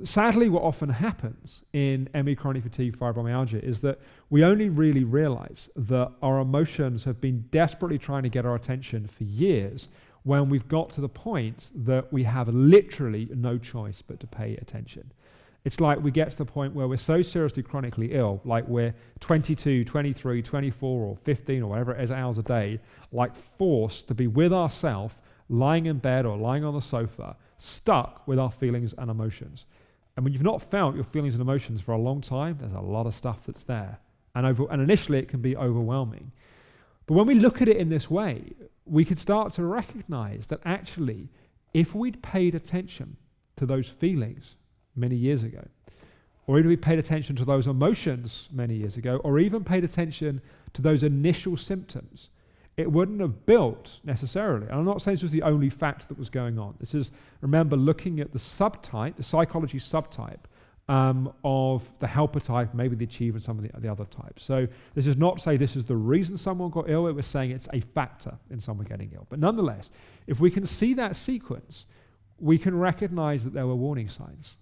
sadly, what often happens in ME chronic fatigue fibromyalgia is that we only really realize that our emotions have been desperately trying to get our attention for years when we've got to the point that we have literally no choice but to pay attention. It's like we get to the point where we're so seriously chronically ill, like we're 22, 23, 24 or 15 or whatever it is hours a day, like forced to be with ourselves, lying in bed or lying on the sofa, stuck with our feelings and emotions. And when you've not felt your feelings and emotions for a long time, there's a lot of stuff that's there. And initially it can be overwhelming. But when we look at it in this way, we could start to recognize that actually, if we'd paid attention to those feelings many years ago, or even we paid attention to those emotions many years ago, or even paid attention to those initial symptoms, it wouldn't have built necessarily. And I'm not saying this was the only fact that was going on. This is, remember, looking at the subtype, the psychology subtype of the helper type, maybe the achiever and some of the other types. So this is not to say this is the reason someone got ill, it was saying it's a factor in someone getting ill. But nonetheless, if we can see that sequence, we can recognize that there were warning signs.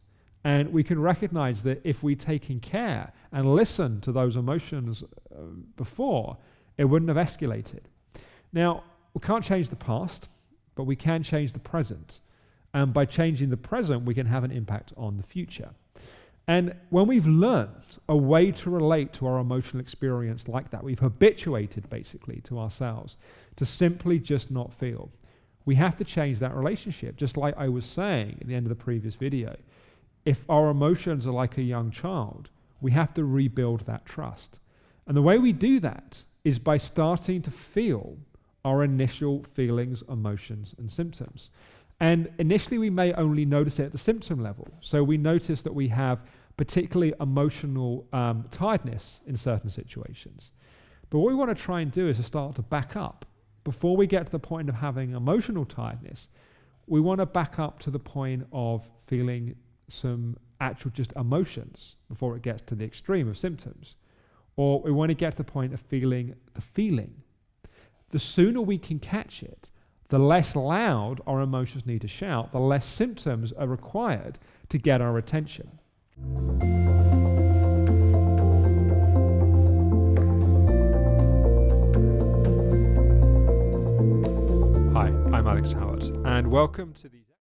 And we can recognize that if we'd taken care and listened to those emotions before, it wouldn't have escalated. Now, we can't change the past, but we can change the present. And by changing the present, we can have an impact on the future. And when we've learned a way to relate to our emotional experience like that, we've habituated basically to ourselves to simply just not feel. We have to change that relationship, just like I was saying at the end of the previous video. If our emotions are like a young child, we have to rebuild that trust. And the way we do that is by starting to feel our initial feelings, emotions, and symptoms. And initially we may only notice it at the symptom level. So we notice that we have particularly emotional tiredness in certain situations. But what we want to try and do is to start to back up. Before we get to the point of having emotional tiredness, we want to back up to the point of feeling some actual just emotions before it gets to the extreme of symptoms. Or we want to get to the point of feeling the feeling. The sooner we can catch it, the less loud our emotions need to shout, the less symptoms are required to get our attention. Hi, I'm Alex Howard, and welcome to these